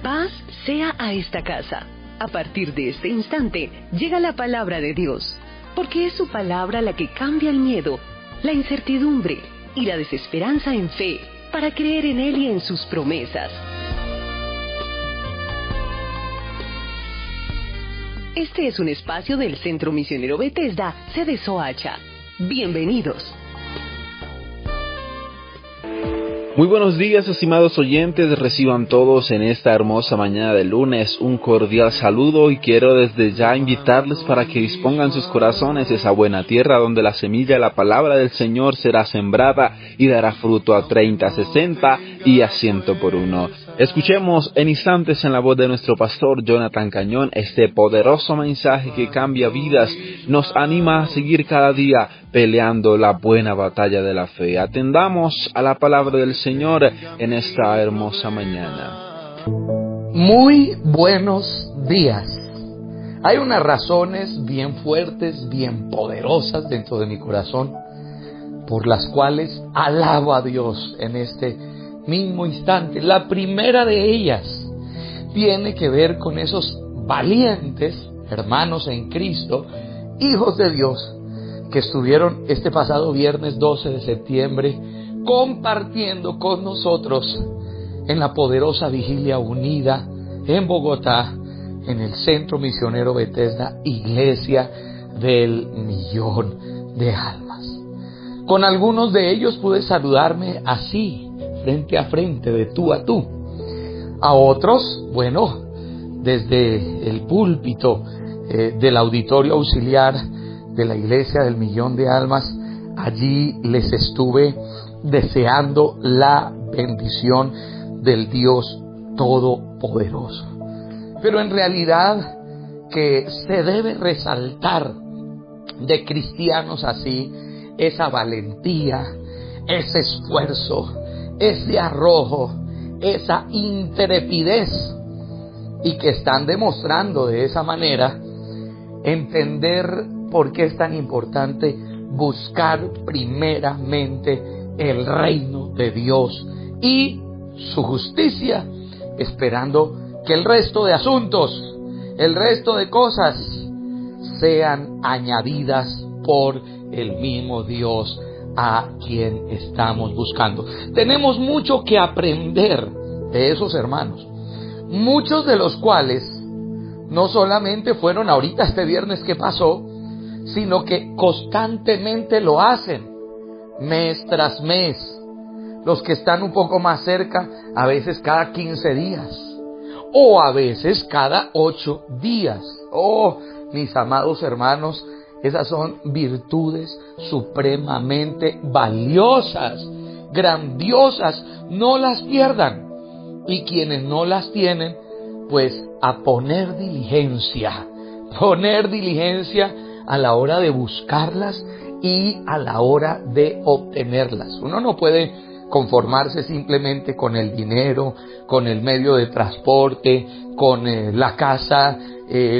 Paz sea a esta casa. A partir de este instante, llega la palabra de Dios, porque es su palabra la que cambia el miedo, la incertidumbre y la desesperanza en fe, para creer en Él y en sus promesas. Este es un espacio del Centro Misionero Bethesda, sede Soacha. Bienvenidos. Muy buenos días, estimados oyentes, reciban todos en esta hermosa mañana de lunes un cordial saludo y quiero desde ya invitarles para que dispongan sus corazones esa buena tierra donde la semilla de la palabra del Señor será sembrada y dará fruto a 30, 60 y a 100 por uno. Escuchemos en instantes en la voz de nuestro pastor Jonathan Cañón este poderoso mensaje que cambia vidas, nos anima a seguir cada día peleando la buena batalla de la fe. Atendamos a la palabra del Señor en esta hermosa mañana. Muy buenos días. Hay unas razones bien fuertes, bien poderosas dentro de mi corazón por las cuales alabo a Dios en este mismo instante. La primera de ellas tiene que ver con esos valientes hermanos en Cristo, hijos de Dios, que estuvieron este pasado viernes 12 de septiembre compartiendo con nosotros en la poderosa vigilia unida en Bogotá, en el Centro Misionero Bethesda, Iglesia del Millón de Almas. Con algunos de ellos pude saludarme así, frente a frente, de tú a tú. A otros, bueno, desde el púlpito del auditorio auxiliar de la Iglesia del Millón de Almas, allí les estuve deseando la bendición del Dios Todopoderoso. Pero en realidad que se debe resaltar de cristianos así esa valentía, ese esfuerzo, ese arrojo, esa intrepidez, y que están demostrando de esa manera entender por qué es tan importante buscar primeramente el reino de Dios y su justicia, esperando que el resto de asuntos, el resto de cosas sean añadidas por el mismo Dios a quien estamos buscando. Tenemos mucho que aprender de esos hermanos, muchos de los cuales no solamente fueron ahorita este viernes que pasó, sino que constantemente lo hacen, mes tras mes. Los que están un poco más cerca, a veces cada 15 días, o a veces cada 8 días. Oh, mis amados hermanos, esas son virtudes supremamente valiosas, grandiosas, no las pierdan. Y quienes no las tienen, pues a poner diligencia a la hora de buscarlas y a la hora de obtenerlas. Uno no puede conformarse simplemente con el dinero, con el medio de transporte, con la casa,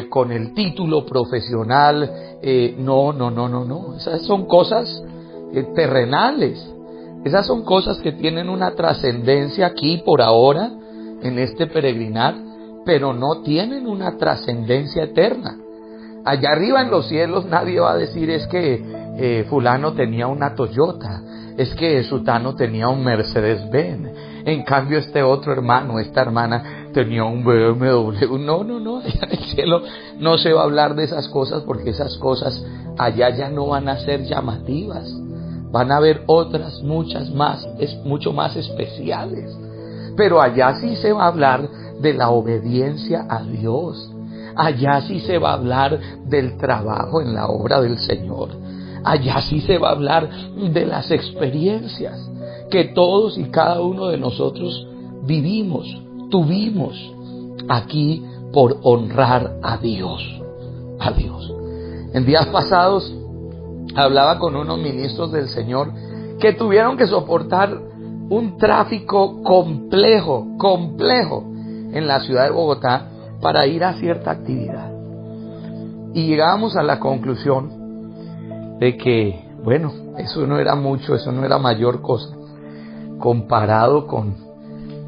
con el título profesional. No. Esas son cosas terrenales. Esas son cosas que tienen una trascendencia aquí por ahora, en este peregrinar, pero no tienen una trascendencia eterna. Allá arriba en los cielos nadie va a decir es que fulano tenía una Toyota, es que sutano tenía un Mercedes-Benz, en cambio este otro hermano, esta hermana tenía un BMW. No, allá en el cielo no se va a hablar de esas cosas, porque esas cosas allá ya no van a ser llamativas. Van a haber otras muchas más, mucho más especiales. Pero allá sí se va a hablar de la obediencia a Dios. Allá sí se va a hablar del trabajo en la obra del Señor. Allá sí se va a hablar de las experiencias que todos y cada uno de nosotros tuvimos aquí por honrar a Dios. En días pasados hablaba con unos ministros del Señor que tuvieron que soportar un tráfico complejo en la ciudad de Bogotá para ir a cierta actividad. Y llegábamos a la conclusión de que, bueno, eso no era mucho, eso no era mayor cosa, comparado con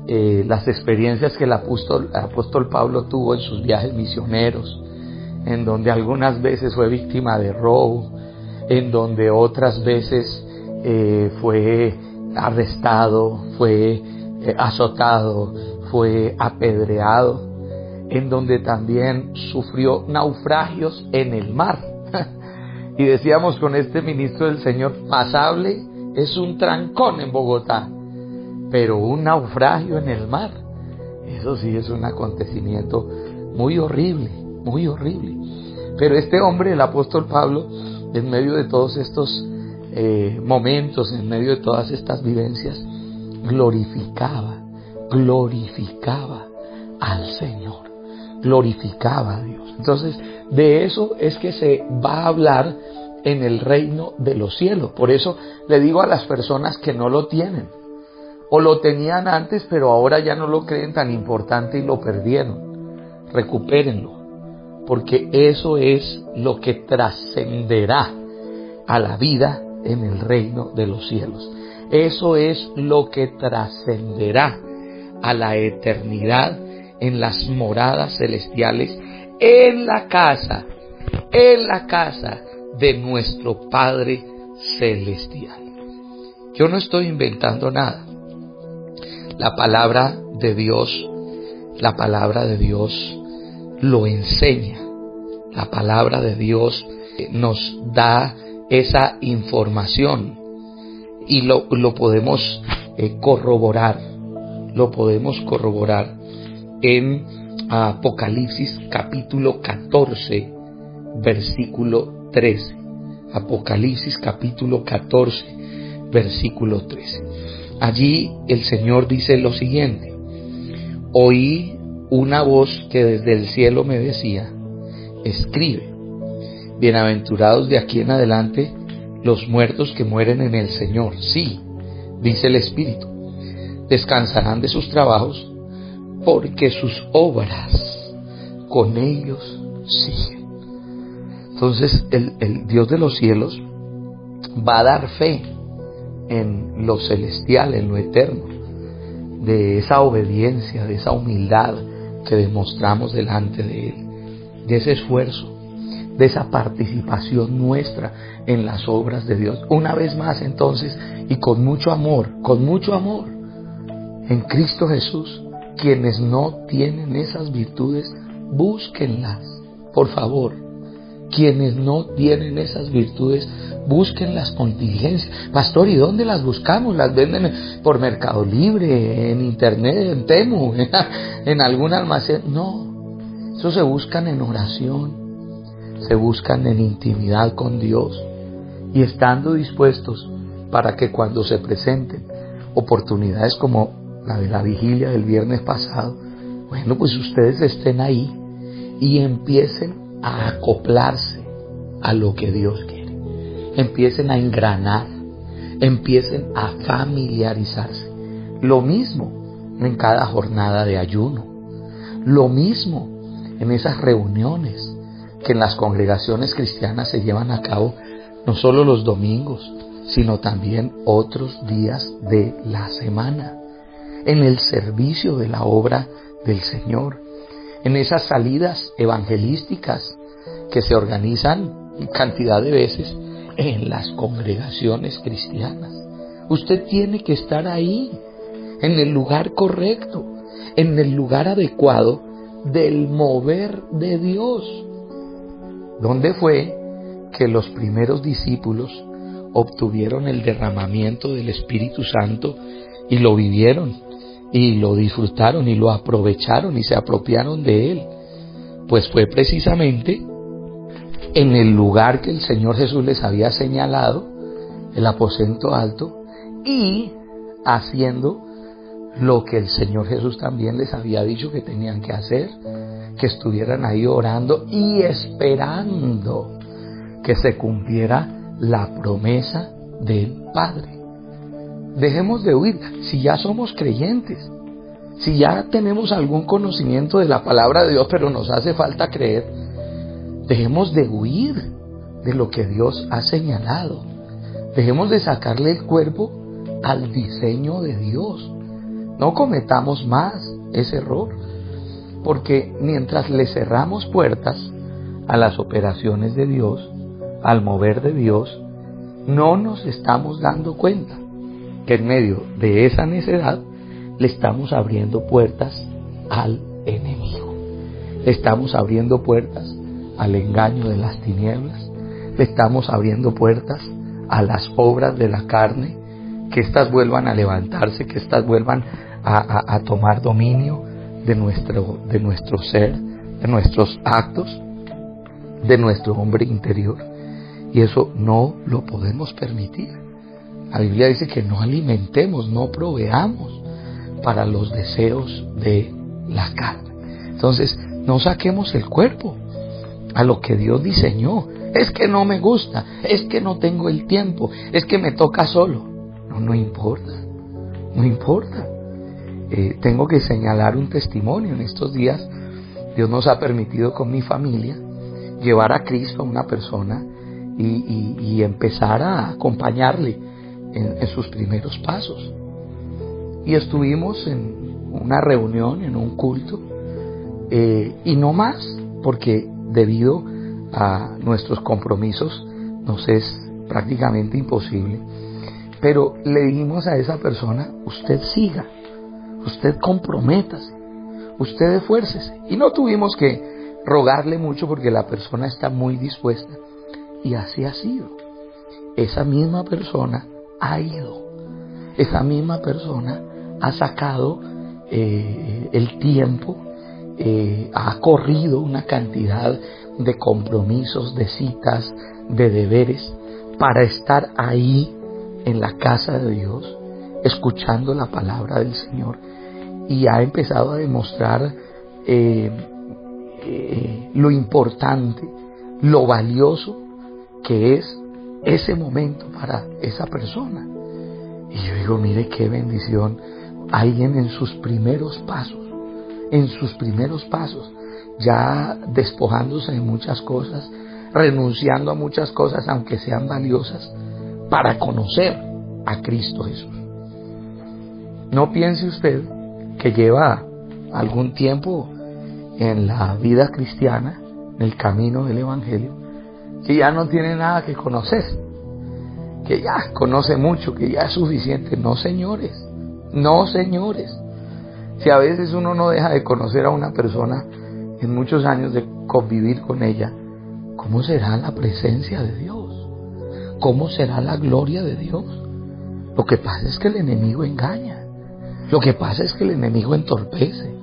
las experiencias que el apóstol Pablo tuvo en sus viajes misioneros, en donde algunas veces fue víctima de robo, en donde otras veces fue arrestado, fue azotado, fue apedreado, en donde también sufrió naufragios en el mar. Y decíamos con este ministro del Señor, pasable es un trancón en Bogotá, pero un naufragio en el mar, eso sí es un acontecimiento muy horrible, muy horrible. Pero este hombre, el apóstol Pablo, en medio de todos estos momentos, en medio de todas estas vivencias, glorificaba al Señor, glorificaba a Dios. Entonces, de eso es que se va a hablar en el reino de los cielos. Por eso le digo a las personas que no lo tienen, o lo tenían antes, pero ahora ya no lo creen tan importante y lo perdieron. Recupérenlo, porque eso es lo que trascenderá a la vida en el reino de los cielos. Eso es lo que trascenderá a la eternidad en las moradas celestiales, en la casa de nuestro Padre Celestial. Yo no estoy inventando nada. La palabra de Dios lo enseña. La palabra de Dios nos da esa información y lo podemos corroborar. Lo podemos corroborar en Apocalipsis capítulo 14, versículo 13. Apocalipsis capítulo 14, versículo 13. Allí el Señor dice lo siguiente: oí una voz que desde el cielo me decía, escribe, bienaventurados de aquí en adelante los muertos que mueren en el Señor. Sí, dice el Espíritu, descansarán de sus trabajos, porque sus obras con ellos siguen. Entonces el Dios de los cielos va a dar fe en lo celestial, en lo eterno, de esa obediencia, de esa humildad que demostramos delante de Él, de ese esfuerzo, de esa participación nuestra en las obras de Dios. Una vez más entonces, y con mucho amor, en Cristo Jesús, quienes no tienen esas virtudes, búsquenlas, por favor. Quienes no tienen esas virtudes, búsquenlas con diligencia. Pastor, ¿y dónde las buscamos? ¿Las venden por Mercado Libre, en Internet, en Temu, en algún almacén? No, eso se buscan en oración, se buscan en intimidad con Dios y estando dispuestos para que cuando se presenten oportunidades como la de la vigilia del viernes pasado, bueno, pues ustedes estén ahí y empiecen a acoplarse a lo que Dios quiere. Empiecen a engranar, empiecen a familiarizarse. Lo mismo en cada jornada de ayuno, lo mismo en esas reuniones que en las congregaciones cristianas se llevan a cabo no solo los domingos, sino también otros días de la semana, en el servicio de la obra del Señor, en esas salidas evangelísticas que se organizan cantidad de veces en las congregaciones cristianas. Usted tiene que estar ahí, en el lugar correcto, en el lugar adecuado del mover de Dios. ¿Dónde fue que los primeros discípulos obtuvieron el derramamiento del Espíritu Santo y lo vivieron y lo disfrutaron y lo aprovecharon y se apropiaron de él? Pues fue precisamente en el lugar que el Señor Jesús les había señalado, el aposento alto, y haciendo lo que el Señor Jesús también les había dicho que tenían que hacer, que estuvieran ahí orando y esperando que se cumpliera la promesa del Padre. Dejemos de huir. Si ya somos creyentes, si ya tenemos algún conocimiento de la palabra de Dios, pero nos hace falta creer, dejemos de huir de lo que Dios ha señalado. Dejemos de sacarle el cuerpo al diseño de Dios. No cometamos más ese error, porque mientras le cerramos puertas a las operaciones de Dios, al mover de Dios, no nos estamos dando cuenta que en medio de esa necedad le estamos abriendo puertas al enemigo. Le estamos abriendo puertas al engaño de las tinieblas. Le estamos abriendo puertas a las obras de la carne, que éstas vuelvan a levantarse, que éstas vuelvan a tomar dominio de nuestro ser, de nuestros actos, de nuestro hombre interior. Y eso no lo podemos permitir. La Biblia dice que no alimentemos, no proveamos para los deseos de la carne. Entonces, no saquemos el cuerpo a lo que Dios diseñó. Es que no me gusta, es que no tengo el tiempo, es que me toca solo. No importa, no importa. Tengo que señalar un testimonio. En estos días Dios nos ha permitido con mi familia llevar a Cristo a una persona y empezar a acompañarle en sus primeros pasos. Y estuvimos en una reunión, en un culto, y no más, porque debido a nuestros compromisos nos es prácticamente imposible. Pero le dijimos a esa persona: usted siga, usted comprométase, usted esfuércese. Y no tuvimos que rogarle mucho porque la persona está muy dispuesta. Y así ha sido. Esa misma persona ha ido. Esa misma persona ha sacado el tiempo, ha corrido una cantidad de compromisos, de citas, de deberes, para estar ahí en la casa de Dios, escuchando la palabra del Señor, y ha empezado a demostrar lo importante, lo valioso que es ese momento para esa persona. Y yo digo, mire qué bendición, alguien en sus primeros pasos, ya despojándose de muchas cosas, renunciando a muchas cosas, aunque sean valiosas, para conocer a Cristo Jesús. No piense usted que lleva algún tiempo en la vida cristiana, en el camino del Evangelio, que ya no tiene nada que conocer, que ya conoce mucho, que ya es suficiente. No, señores, no, señores. Si a veces uno no deja de conocer a una persona en muchos años de convivir con ella, ¿cómo será la presencia de Dios? ¿Cómo será la gloria de Dios? Lo que pasa es que el enemigo engaña. Lo que pasa es que el enemigo entorpece.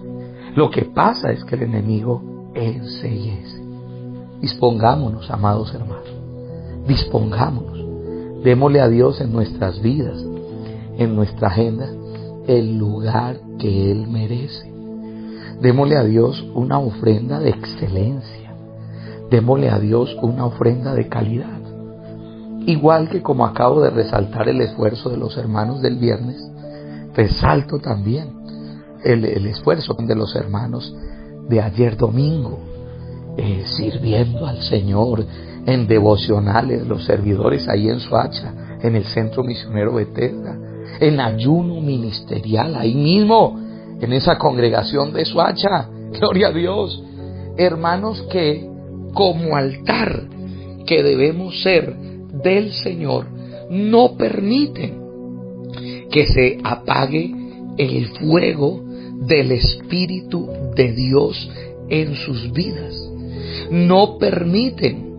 Lo que pasa es que el enemigo enceguece. Dispongámonos, amados hermanos. Dispongámonos. Démosle a Dios en nuestras vidas, en nuestra agenda, el lugar que Él merece. Démosle a Dios una ofrenda de excelencia. Démosle a Dios una ofrenda de calidad. Igual que como acabo de resaltar el esfuerzo de los hermanos del viernes, resalto también el esfuerzo de los hermanos de ayer domingo, sirviendo al Señor en devocionales, los servidores ahí en Soacha, en el Centro Misionero Bethesda, en ayuno ministerial, ahí mismo, en esa congregación de Soacha. Gloria a Dios. Hermanos que como altar que debemos ser del Señor, no permiten que se apague el fuego del Espíritu de Dios en sus vidas. No permiten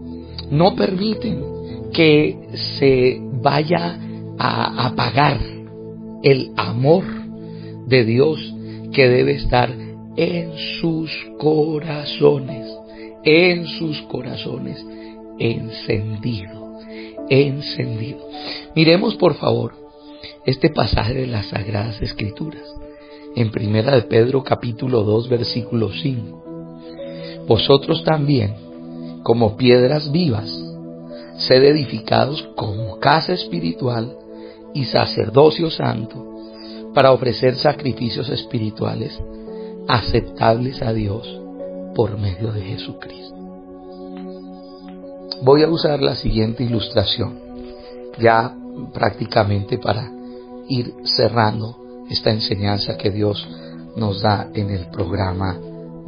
que se vaya a apagar el amor de Dios que debe estar en sus corazones, encendido. Miremos por favor este pasaje de las Sagradas Escrituras en 1 de Pedro capítulo 2 versículo 5. Vosotros también, como piedras vivas, sed edificados como casa espiritual y sacerdocio santo, para ofrecer sacrificios espirituales aceptables a Dios por medio de Jesucristo. Voy a usar la siguiente ilustración, ya prácticamente para ir cerrando esta enseñanza que Dios nos da en el programa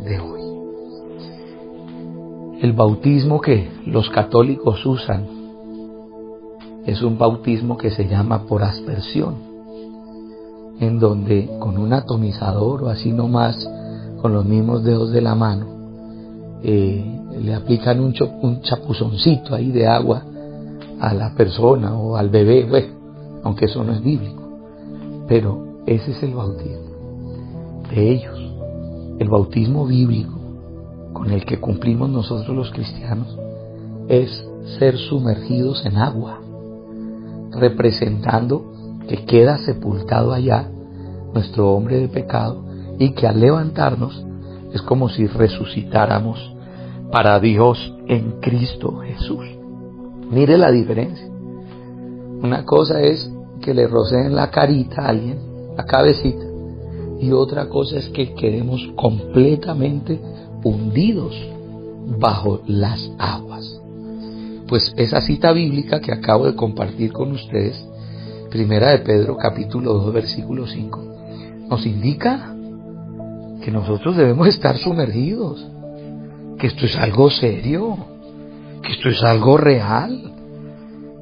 de hoy. El bautismo que los católicos usan es un bautismo que se llama por aspersión, en donde con un atomizador o así nomás, con los mismos dedos de la mano, le aplican un chapuzoncito ahí de agua a la persona o al bebé, bueno, aunque eso no es bíblico, pero ese es el bautismo de ellos. El bautismo bíblico con el que cumplimos nosotros los cristianos es ser sumergidos en agua, representando que queda sepultado allá nuestro hombre de pecado y que al levantarnos es como si resucitáramos para Dios en Cristo Jesús. Mire la diferencia. Una cosa es que le roceen la carita a alguien, la cabecita, y otra cosa es que quedemos completamente hundidos bajo las aguas. Pues esa cita bíblica que acabo de compartir con ustedes, Primera de Pedro capítulo 2 versículo 5, nos indica que nosotros debemos estar sumergidos, que esto es algo serio, que esto es algo real,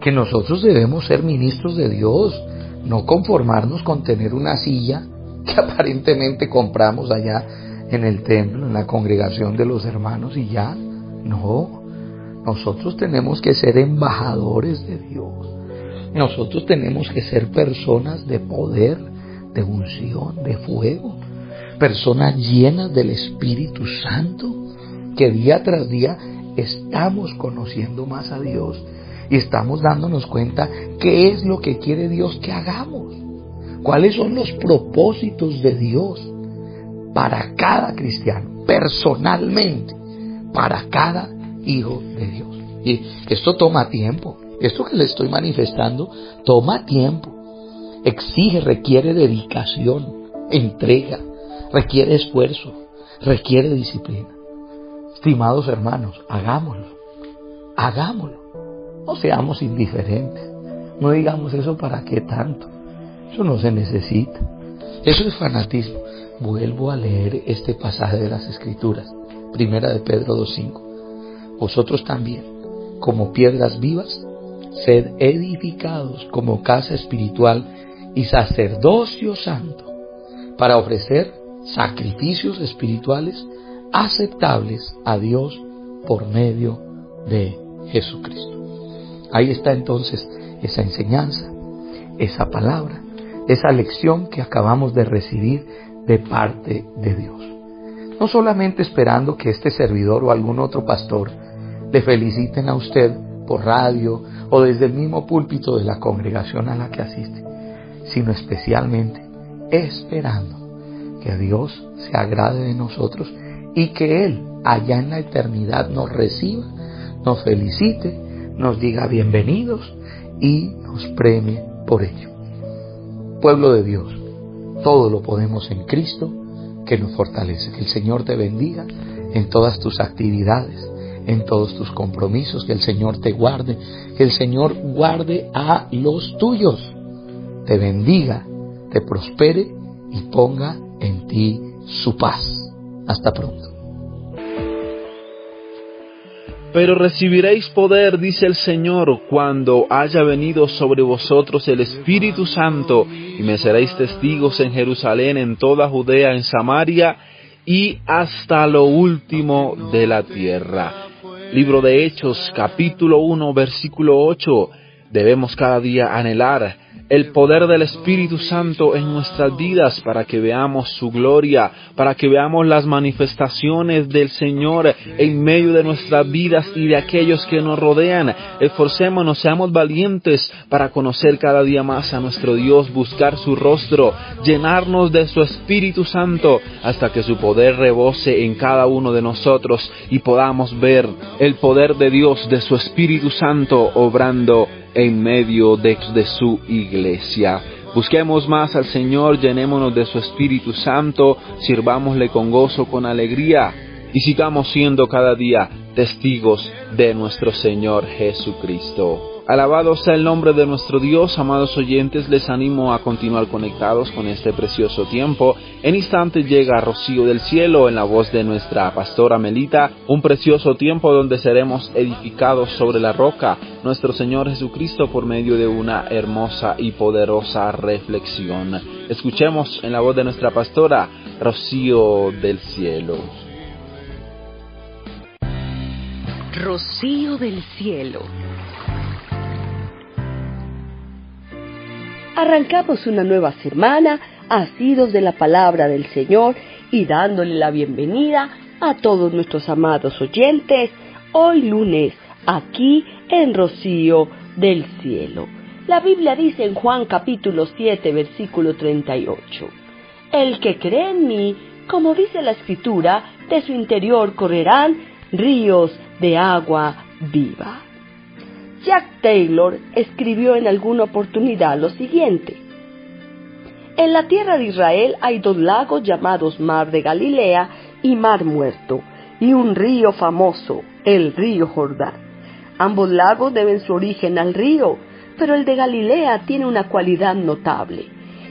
que nosotros debemos ser ministros de Dios, no conformarnos con tener una silla que aparentemente compramos allá en el templo, en la congregación de los hermanos y ya. No, nosotros tenemos que ser embajadores de Dios. Nosotros tenemos que ser personas de poder, de unción, de fuego, personas llenas del Espíritu Santo, que día tras día estamos conociendo más a Dios y estamos dándonos cuenta qué es lo que quiere Dios que hagamos, cuáles son los propósitos de Dios para cada cristiano, personalmente, para cada hijo de Dios. Y esto toma tiempo, esto que le estoy manifestando toma tiempo, exige, requiere dedicación, entrega, requiere esfuerzo, requiere disciplina. Estimados hermanos, hagámoslo, no seamos indiferentes, no digamos eso para qué tanto, eso no se necesita, eso es fanatismo. Vuelvo a leer este pasaje de las Escrituras, Primera de Pedro 2:5. Vosotros también, como piedras vivas, sed edificados como casa espiritual y sacerdocio santo, para ofrecer sacrificios espirituales aceptables a Dios por medio de Jesucristo. Ahí está entonces esa enseñanza, esa palabra, esa lección que acabamos de recibir de parte de Dios. No solamente esperando que este servidor o algún otro pastor le feliciten a usted por radio o desde el mismo púlpito de la congregación a la que asiste, sino especialmente esperando que Dios se agrade de nosotros y que Él allá en la eternidad nos reciba, nos felicite, nos diga bienvenidos y nos premie por ello. Pueblo de Dios, todo lo podemos en Cristo que nos fortalece. Que el Señor te bendiga en todas tus actividades, en todos tus compromisos, que el Señor te guarde, que el Señor guarde a los tuyos, te bendiga, te prospere y ponga en ti su paz. Hasta pronto. Pero recibiréis poder, dice el Señor, cuando haya venido sobre vosotros el Espíritu Santo, y me seréis testigos en Jerusalén, en toda Judea, en Samaria, y hasta lo último de la tierra. Libro de Hechos, capítulo 1, versículo 8. Debemos cada día anhelar el poder del Espíritu Santo en nuestras vidas para que veamos su gloria, para que veamos las manifestaciones del Señor en medio de nuestras vidas y de aquellos que nos rodean. Esforcémonos, seamos valientes para conocer cada día más a nuestro Dios, buscar su rostro, llenarnos de su Espíritu Santo hasta que su poder rebose en cada uno de nosotros y podamos ver el poder de Dios, de su Espíritu Santo obrando en medio de su iglesia. Busquemos más al Señor, llenémonos de su Espíritu Santo, sirvámosle con gozo, con alegría y sigamos siendo cada día testigos de nuestro Señor Jesucristo. Alabado sea el nombre de nuestro Dios. Amados oyentes, les animo a continuar conectados con este precioso tiempo. En instante llega Rocío del Cielo en la voz de nuestra pastora Melita, un precioso tiempo donde seremos edificados sobre la roca, nuestro Señor Jesucristo, por medio de una hermosa y poderosa reflexión. Escuchemos en la voz de nuestra pastora, Rocío del Cielo. Rocío del Cielo. Arrancamos una nueva semana, asidos de la palabra del Señor y dándole la bienvenida a todos nuestros amados oyentes, hoy lunes, aquí en Rocío del Cielo. La Biblia dice en Juan capítulo 7, versículo 38, el que cree en mí, como dice la Escritura, de su interior correrán ríos de agua viva. Jack Taylor escribió en alguna oportunidad lo siguiente: en la tierra de Israel hay dos lagos llamados Mar de Galilea y Mar Muerto, y un río famoso, el río Jordán. Ambos lagos deben su origen al río, pero el de Galilea tiene una cualidad notable,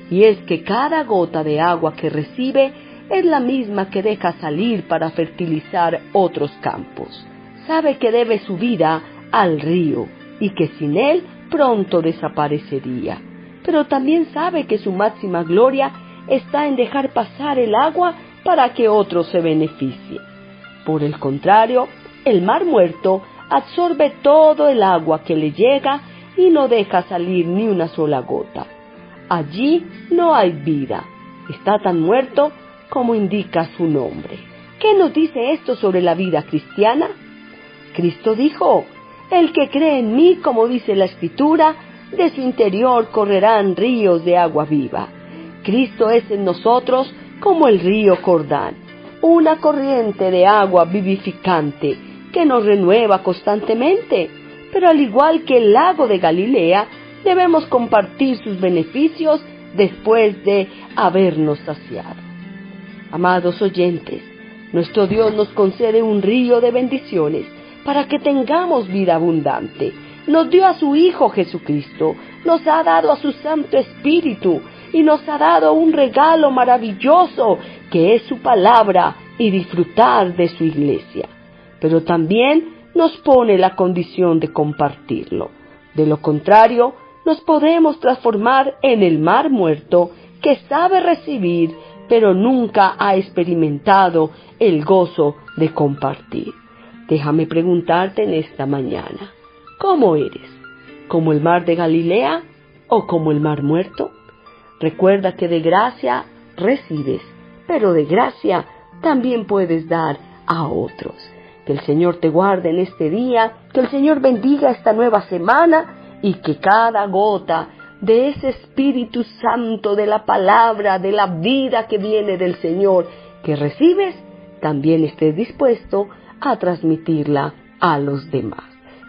y es que cada gota de agua que recibe es la misma que deja salir para fertilizar otros campos. Sabe que debe su vida al río, y que sin él pronto desaparecería. Pero también sabe que su máxima gloria está en dejar pasar el agua para que otros se beneficien. Por el contrario, el Mar Muerto absorbe todo el agua que le llega y no deja salir ni una sola gota. Allí no hay vida, está tan muerto como indica su nombre. ¿Qué nos dice esto sobre la vida cristiana? Cristo dijo: el que cree en mí, como dice la Escritura, de su interior correrán ríos de agua viva. Cristo es en nosotros como el río Jordán, una corriente de agua vivificante que nos renueva constantemente. Pero al igual que el lago de Galilea, debemos compartir sus beneficios después de habernos saciado. Amados oyentes, nuestro Dios nos concede un río de bendiciones para que tengamos vida abundante. Nos dio a su Hijo Jesucristo, nos ha dado a su Santo Espíritu y nos ha dado un regalo maravilloso que es su palabra y disfrutar de su iglesia. Pero también nos pone la condición de compartirlo. De lo contrario, nos podemos transformar en el Mar Muerto que sabe recibir, pero nunca ha experimentado el gozo de compartir. Déjame preguntarte en esta mañana, ¿cómo eres? ¿Como el mar de Galilea o como el Mar Muerto? Recuerda que de gracia recibes, pero de gracia también puedes dar a otros. Que el Señor te guarde en este día, que el Señor bendiga esta nueva semana y que cada gota de ese Espíritu Santo, de la palabra, de la vida que viene del Señor que recibes, también estés dispuesto a transmitirla a los demás.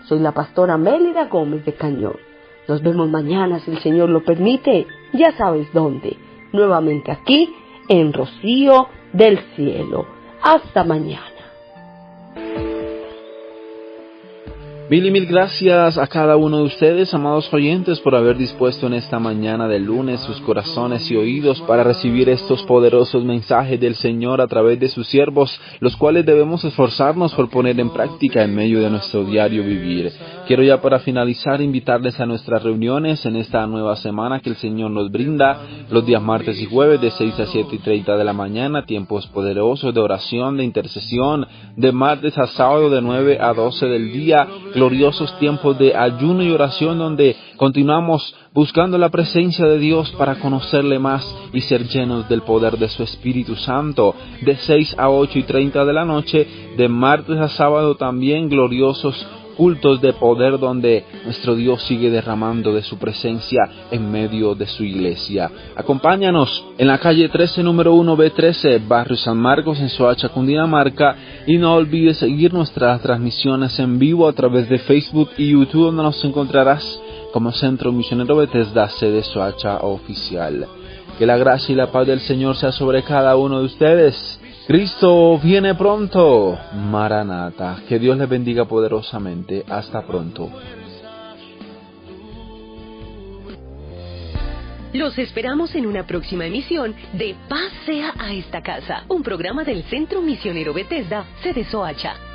Soy la pastora Mélida Gómez de Cañón. Nos vemos mañana, si el Señor lo permite, ya sabes dónde, nuevamente aquí en Rocío del Cielo. Hasta mañana. Mil gracias a cada uno de ustedes, amados oyentes, por haber dispuesto en esta mañana del lunes sus corazones y oídos para recibir estos poderosos mensajes del Señor a través de sus siervos, los cuales debemos esforzarnos por poner en práctica en medio de nuestro diario vivir. Quiero ya para finalizar invitarles a nuestras reuniones en esta nueva semana que el Señor nos brinda, los días martes y jueves de 6 a 7:30 de la mañana, tiempos poderosos de oración, de intercesión, de martes a sábado de 9 a 12 del día, gloriosos tiempos de ayuno y oración donde continuamos buscando la presencia de Dios para conocerle más y ser llenos del poder de su Espíritu Santo, de 6 a 8:30 de la noche, de martes a sábado también gloriosos cultos de poder donde nuestro Dios sigue derramando de su presencia en medio de su iglesia. Acompáñanos en la calle 13, número 1B13, barrio San Marcos, en Soacha, Cundinamarca, y no olvides seguir nuestras transmisiones en vivo a través de Facebook y YouTube, donde nos encontrarás como Centro Misionero Bethesda, sede Soacha Oficial. Que la gracia y la paz del Señor sea sobre cada uno de ustedes. Cristo viene pronto. Maranata. Que Dios les bendiga poderosamente. Hasta pronto. Los esperamos en una próxima emisión de Paz sea a esta casa, un programa del Centro Misionero Bethesda, sede Soacha.